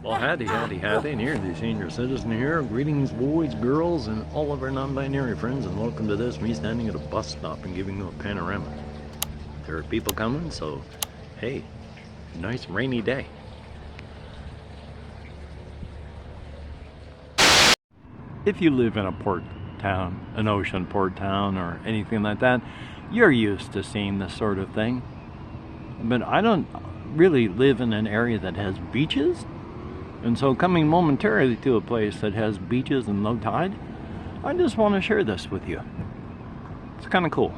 Well, howdy, and here, the senior citizen here. Greetings, boys, girls, and all of our non-binary friends, and welcome to this, me standing at a bus stop and giving you a panorama. There are people coming, so, hey, nice rainy day. If you live in a port town, an ocean port town, or anything like that, you're used to seeing this sort of thing. But I don't really live in an area that has beaches. And so coming momentarily to a place that has beaches and low tide, I just want to share this with you. It's kind of cool.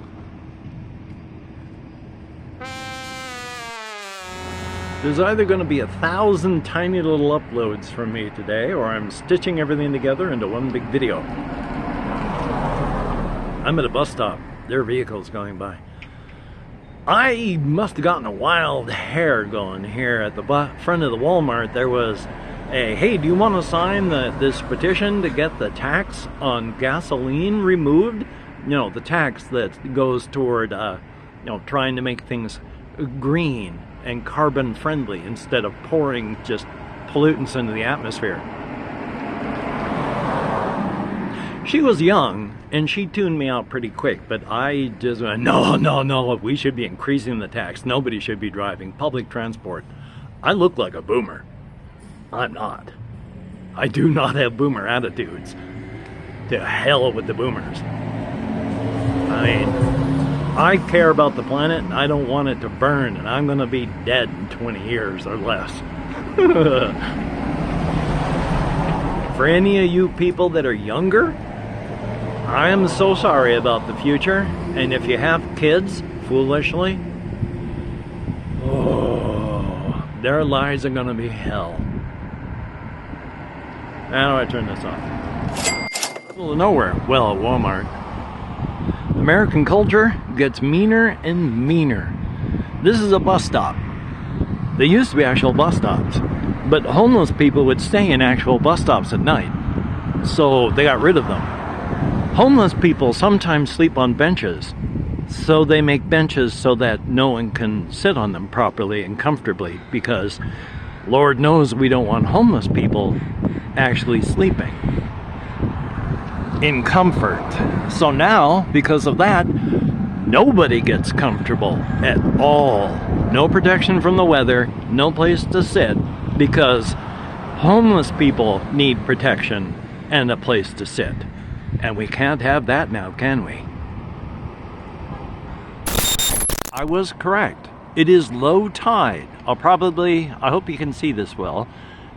There's either going to be 1,000 tiny little uploads from me today, or I'm stitching everything together into one big video. I'm at a bus stop. There are vehicles going by. I must have gotten a wild hair going here at the front of the Walmart. There was a, hey, do you want to sign this petition to get the tax on gasoline removed? You know, the tax that goes toward, trying to make things green and carbon friendly instead of pouring just pollutants into the atmosphere. She was young and she tuned me out pretty quick, but I just went, no, we should be increasing the tax. Nobody should be driving public transport. I look like a boomer. I'm not. I do not have boomer attitudes. To hell with the boomers. I mean, I care about the planet and I don't want it to burn, and I'm gonna be dead in 20 years or less. For any of you people that are younger, I am so sorry about the future, and if you have kids, foolishly, their lives are gonna be hell. How do I turn this off? Middle of nowhere. Well, at Walmart. American culture gets meaner and meaner. This is a bus stop. They used to be actual bus stops, but homeless people would stay in actual bus stops at night, so they got rid of them. Homeless people sometimes sleep on benches, so they make benches so that no one can sit on them properly and comfortably, because Lord knows we don't want homeless people actually sleeping in comfort. So now, because of that, nobody gets comfortable at all. No protection from the weather, no place to sit, because homeless people need protection and a place to sit. And we can't have that now, can we? I was correct. It is low tide. I hope you can see this well.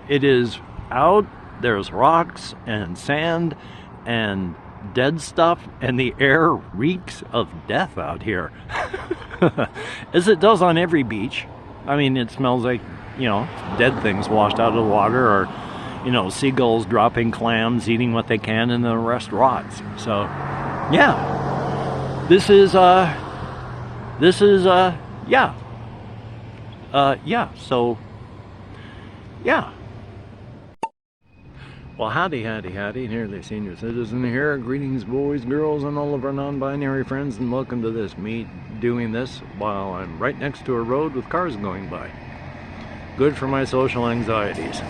It is out, there's rocks and sand and dead stuff, and the air reeks of death out here. As it does on every beach. I mean, it smells like, dead things washed out of the water, or, seagulls dropping clams, eating what they can, and the rest rots. So, yeah. This is, yeah. Well, howdy, nearly senior citizen here. Greetings, boys, girls, and all of our non-binary friends, and welcome to this. Me doing this while I'm right next to a road with cars going by. Good for my social anxieties.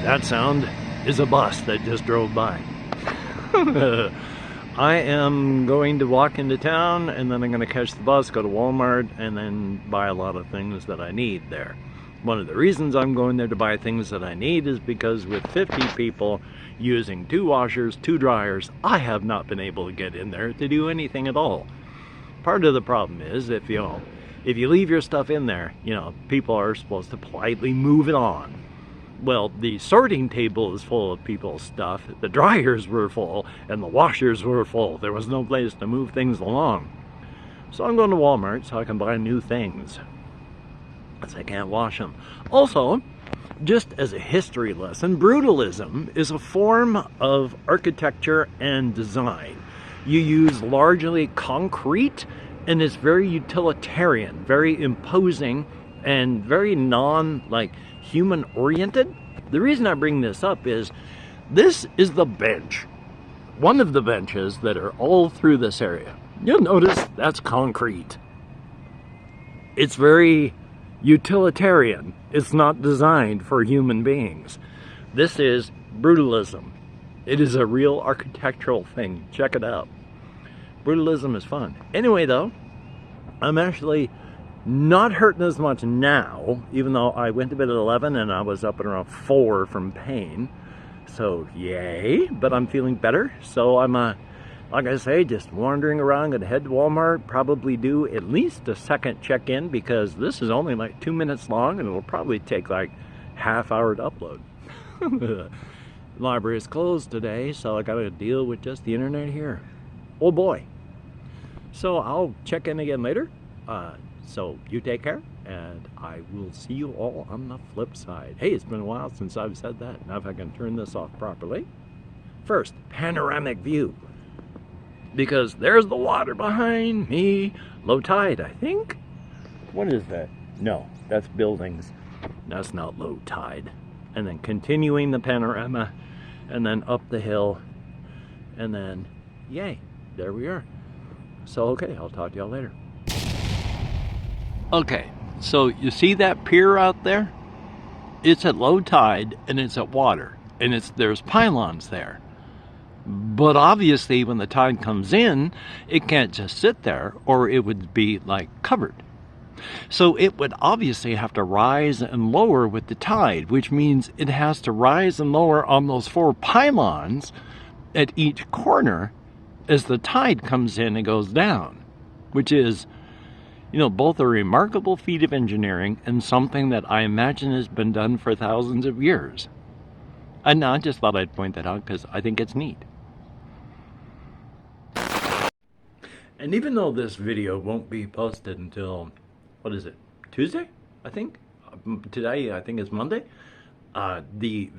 That sound is a bus that just drove by. I am going to walk into town, and then I'm going to catch the bus, go to Walmart, and then buy a lot of things that I need there. One of the reasons I'm going there to buy things that I need is because with 50 people using 2 washers, 2 dryers, I have not been able to get in there to do anything at all. Part of the problem is if you leave your stuff in there, people are supposed to politely move it on. Well, the sorting table is full of people's stuff, the dryers were full, and the washers were full. There was no place to move things along. So I'm going to Walmart so I can buy new things, because I can't wash them. Also, just as a history lesson, brutalism is a form of architecture and design. You use largely concrete, and it's very utilitarian, very imposing, and very human oriented. The reason I bring this up is this is the bench. One of the benches that are all through this area. You'll notice that's concrete. It's very utilitarian. It's not designed for human beings. This is brutalism. It is a real architectural thing. Check it out. Brutalism is fun. Anyway, though, I'm actually not hurting as much now, even though I went to bed at 11 and I was up at around 4 from pain. So, yay. But I'm feeling better. So I'm, like I say, just wandering around. Gonna head to Walmart, probably do at least a second check-in, because this is only like 2 minutes long and it'll probably take like half hour to upload. The library is closed today, so I gotta deal with just the internet here. Oh boy. So I'll check in again later. So you take care, and I will see you all on the flip side. Hey, it's been a while since I've said that. Now if I can turn this off properly. First, panoramic view. Because there's the water behind me. Low tide, I think. What is that? No, that's buildings. That's not low tide. And then continuing the panorama, and then up the hill, and then, yay, there we are. So, okay, I'll talk to y'all later. Okay, so you see that pier out there? It's at low tide and it's at water, and there's pylons there. But obviously when the tide comes in, it can't just sit there, or it would be like covered. So it would obviously have to rise and lower with the tide, which means it has to rise and lower on those 4 pylons at each corner as the tide comes in and goes down, which is, you know, both a remarkable feat of engineering and something that I imagine has been done for thousands of years. And I just thought I'd point that out because I think it's neat. And even though this video won't be posted until, what is it, Tuesday, I think? Today, I think it's Monday. The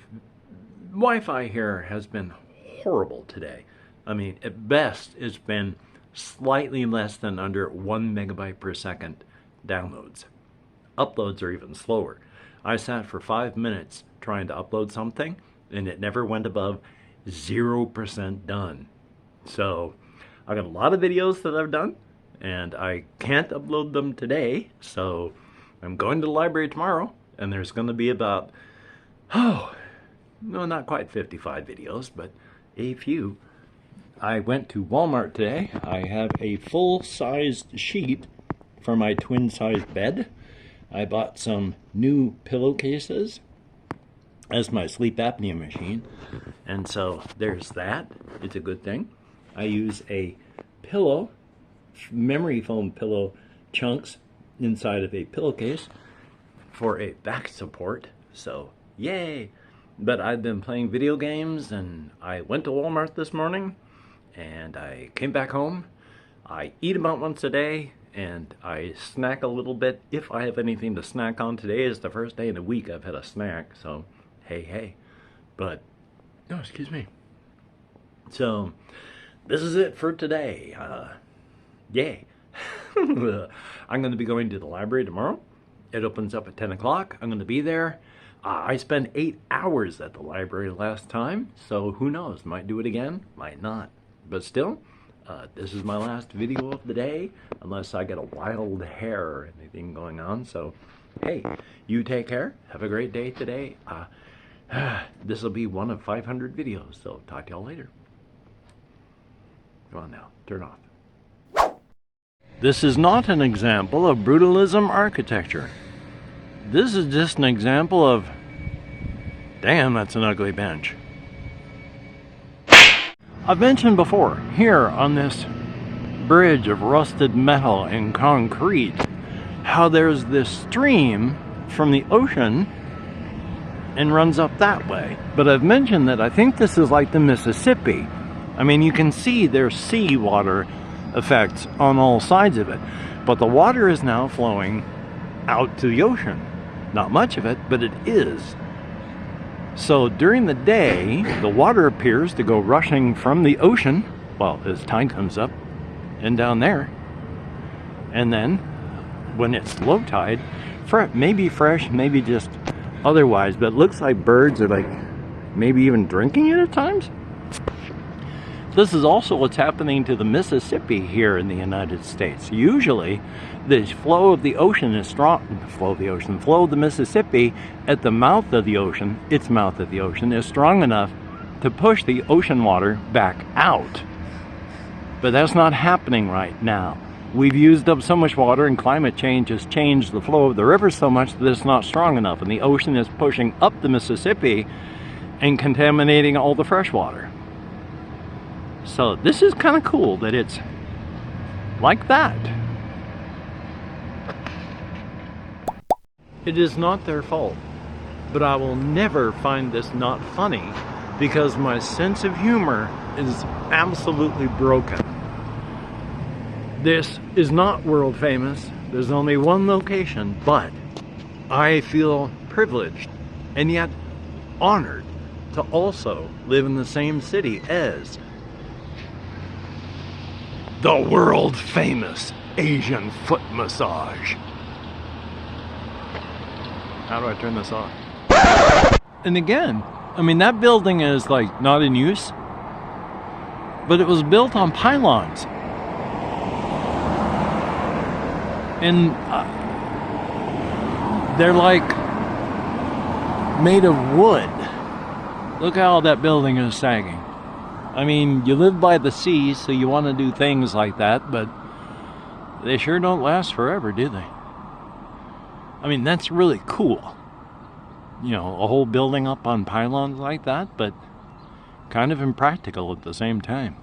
Wi-Fi here has been horrible today. I mean, at best, it's been slightly less than under 1 megabyte per second downloads. Uploads are even slower. I sat for 5 minutes trying to upload something, and it never went above 0% done. So I got a lot of videos that I've done, and I can't upload them today, so I'm going to the library tomorrow, and there's going to be about, no, not quite 55 videos, but a few. I went to Walmart today. I have a full-sized sheet for my twin-sized bed. I bought some new pillowcases as my sleep apnea machine, and so there's that. It's a good thing. I use a pillow, memory foam pillow chunks inside of a pillowcase for a back support, so yay. But I've been playing video games, and I went to Walmart this morning, and I came back home. I eat about once a day, and I snack a little bit if I have anything to snack on. Today is the first day in a week I've had a snack, so hey. But, no, excuse me. So, this is it for today. Yay. I'm going to be going to the library tomorrow. It opens up at 10 o'clock. I'm going to be there. I spent 8 hours at the library last time, so who knows? Might do it again, might not. But still, this is my last video of the day, unless I get a wild hair or anything going on. So, hey, you take care. Have a great day today. This will be one of 500 videos, so talk to y'all later. Come on now, turn off. This is not an example of brutalism architecture. This is just an example of, damn, that's an ugly bench. I've mentioned before, here on this bridge of rusted metal and concrete, how there's this stream from the ocean and runs up that way. But I've mentioned that I think this is like the Mississippi. I mean, you can see there's seawater effects on all sides of it, but the water is now flowing out to the ocean. Not much of it, but it is. So during the day, the water appears to go rushing from the ocean, well, as tide comes up, and down there. And then, when it's low tide, maybe fresh, maybe just otherwise, but it looks like birds are like maybe even drinking it at times. this is also what's happening to the Mississippi here in the United States. Usually, the flow of the ocean is strong. Flow of the Mississippi at the mouth of the ocean, its mouth of the ocean, is strong enough to push the ocean water back out. But that's not happening right now. We've used up so much water, and climate change has changed the flow of the river so much that it's not strong enough, and the ocean is pushing up the Mississippi and contaminating all the fresh water. So this is kind of cool that it's like that. It is not their fault, but I will never find this not funny because my sense of humor is absolutely broken. This is not world famous. There's only one location, but I feel privileged and yet honored to also live in the same city as the world famous Asian foot massage. How do I turn this on? And again, I mean, that building is like not in use, but it was built on pylons. And they're like made of wood. Look how that building is sagging. I mean, you live by the sea, so you want to do things like that, but they sure don't last forever, do they? I mean, that's really cool. You know, a whole building up on pylons like that, but kind of impractical at the same time.